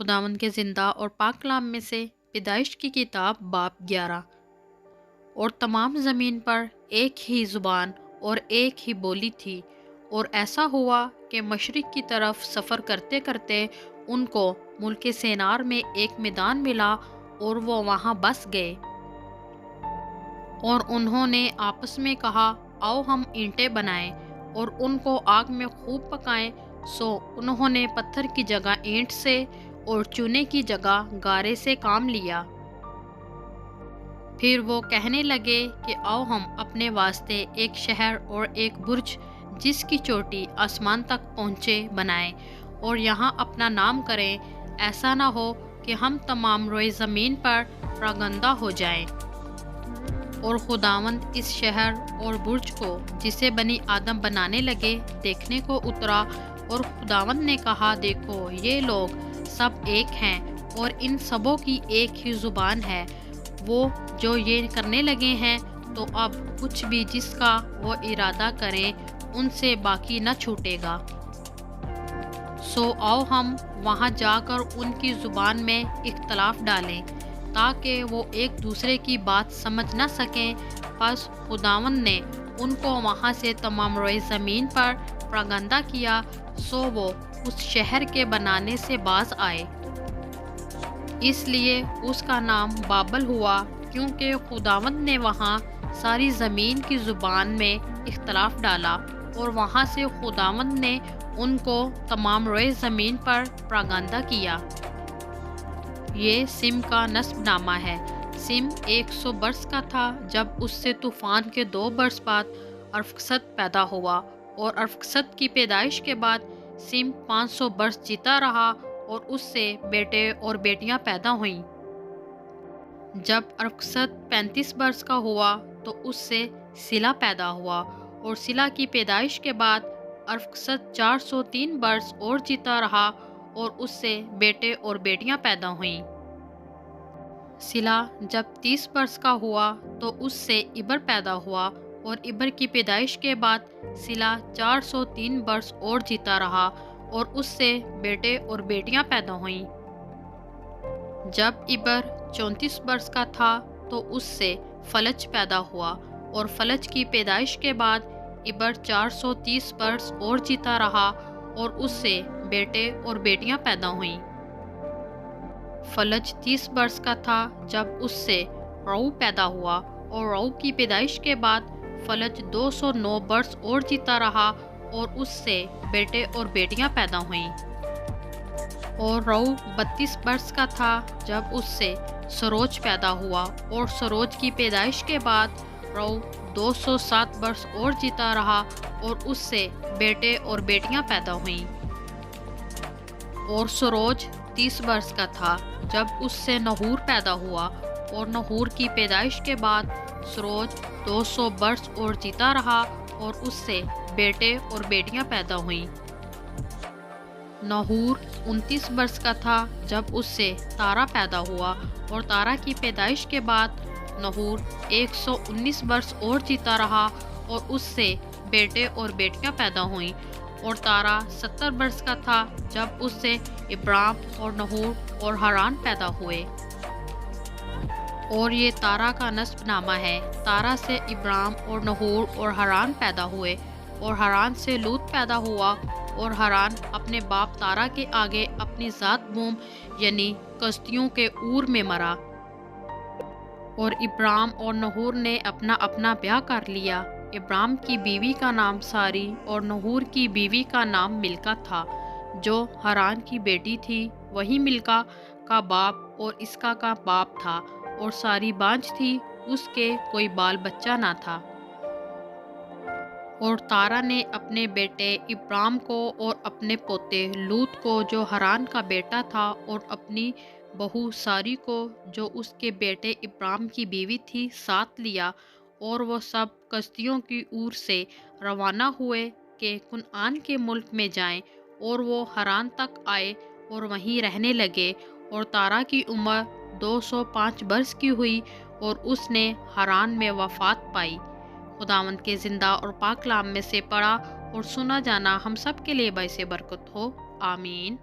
خداوند کے زندہ اور پاک کلام میں سے پیدائش کی کتاب باب 11۔ اور تمام زمین پر ایک ہی زبان اور ایک ہی بولی تھی، اور ایسا ہوا کہ مشرق کی طرف سفر کرتے کرتے ان کو ملک سینار میں ایک میدان ملا اور وہ وہاں بس گئے۔ اور انہوں نے آپس میں کہا، آؤ ہم اینٹیں بنائیں اور ان کو آگ میں خوب پکائیں۔ سو انہوں نے پتھر کی جگہ اینٹ سے اور چونے کی جگہ گارے سے کام لیا۔ پھر وہ کہنے لگے کہ آؤ ہم اپنے واسطے ایک شہر اور ایک برج جس کی چوٹی آسمان تک پہنچے بنائیں، اور یہاں اپنا نام کریں، ایسا نہ ہو کہ ہم تمام روئے زمین پر پراگندہ ہو جائیں۔ اور خداوند اس شہر اور برج کو جسے بنی آدم بنانے لگے دیکھنے کو اترا، اور خداوند نے کہا، دیکھو یہ لوگ سب ایک ہیں اور ان سبوں کی ایک ہی زبان ہے، وہ جو یہ کرنے لگے ہیں، تو اب کچھ بھی جس کا وہ ارادہ کریں ان سے باقی نہ چھوٹے گا۔ سو آؤ ہم وہاں جا کر ان کی زبان میں اختلاف ڈالیں تاکہ وہ ایک دوسرے کی بات سمجھ نہ سکیں۔ پس خداوند نے ان کو وہاں سے تمام روئے زمین پر پراگندہ کیا، سو وہ اس شہر کے بنانے سے باز آئے۔ اس لیے اس کا نام بابل ہوا، کیونکہ خداوند نے وہاں ساری زمین کی زبان میں اختلاف ڈالا، اور وہاں سے خداوند نے ان کو تمام روئے زمین پر پراگندہ کیا۔ یہ سم کا نسب نامہ ہے۔ سم 100 برس کا تھا جب اس سے طوفان کے 2 برس بعد ارفکسد پیدا ہوا، اور ارفکسد کی پیدائش کے بعد سم 500 برس جیتا رہا، اور اس سے بیٹے اور بیٹیاں پیدا ہوئیں۔ جب ارفکسد 35 برس کا ہوا تو اس سے سلا پیدا ہوا، اور سلا کی پیدائش کے بعد ارفکسد 403 برس اور جیتا رہا، اور اس سے بیٹے اور بیٹیاں پیدا ہوئیں۔ سلا جب 30 برس کا ہوا تو اس سے عبر پیدا ہوا، اور عبر کی پیدائش کے بعد سلا 403 برس اور جیتا رہا، اور اس سے بیٹے اور بیٹیاں پیدا ہوئیں۔ جب عبر 34 برس کا تھا تو اس سے فلج پیدا ہوا، اور فلج کی پیدائش کے بعد عبر 430 برس اور جیتا رہا، اور اس سے بیٹے اور بیٹیاں پیدا ہوئیں۔ فلج 30 برس کا تھا جب اس سے رعو پیدا ہوا، اور رعو کی پیدائش کے بعد فلج 209 برس اور جیتا رہا، اور اس سے بیٹے اور بیٹیاں پیدا ہوئیں۔ اور رعو 32 برس کا تھا جب اس سے سروج پیدا ہوا، اور سروج کی پیدائش کے بعد رعو 207 برس اور جیتا رہا، اور اس سے بیٹے اور بیٹیاں پیدا ہوئیں۔ اور سروج 30 برس کا تھا جب اس سے نحور پیدا ہوا، اور نحور کی پیدائش کے بعد سروج 200 برس اور جیتا رہا، اور اس سے بیٹے اور بیٹیاں پیدا ہوئیں۔ نحور 29 برس کا تھا جب اس سے تارا پیدا ہوا، اور تارا کی پیدائش کے بعد نحور 119 برس اور جیتا رہا، اور اس سے بیٹے اور بیٹیاں پیدا ہوئیں۔ اور تارا 70 برس کا تھا جب اس سے ابرام اور نحور اور حران پیدا ہوئے۔ اور یہ تارا کا نسب نامہ ہے۔ تارا سے ابرام اور نحور اور حران پیدا ہوئے، اور حران سے لوط پیدا ہوا، اور حران اپنے باپ تارا کے آگے اپنی ذات بوم یعنی کشتیوں کے اور میں مرا۔ اور ابرام اور نحور نے اپنا اپنا بیاہ کر لیا۔ ابرام کی بیوی کا نام ساری اور نحور کی بیوی کا نام ملکا تھا، جو حران کی بیٹی تھی۔ وہی ملکا کا باپ اور اسکا کا باپ تھا، اور ساری بانجھ تھی، اس کے کوئی بال بچہ نہ تھا۔ اور تارا نے اپنے بیٹے ابرام کو اور اپنے پوتے لوط کو جو حران کا بیٹا تھا، اور اپنی بہو ساری کو جو اس کے بیٹے ابرام کی بیوی تھی، ساتھ لیا، اور وہ سب کشتیوں کی اور سے روانہ ہوئے کہ کنعان کے ملک میں جائیں، اور وہ حران تک آئے اور وہیں رہنے لگے۔ اور تارا کی عمر 205 برس کی ہوئی، اور اس نے حران میں وفات پائی۔ خداوند کے زندہ اور پاک کلام میں سے پڑھا اور سنا جانا ہم سب کے لیے باعث برکت ہو، آمین۔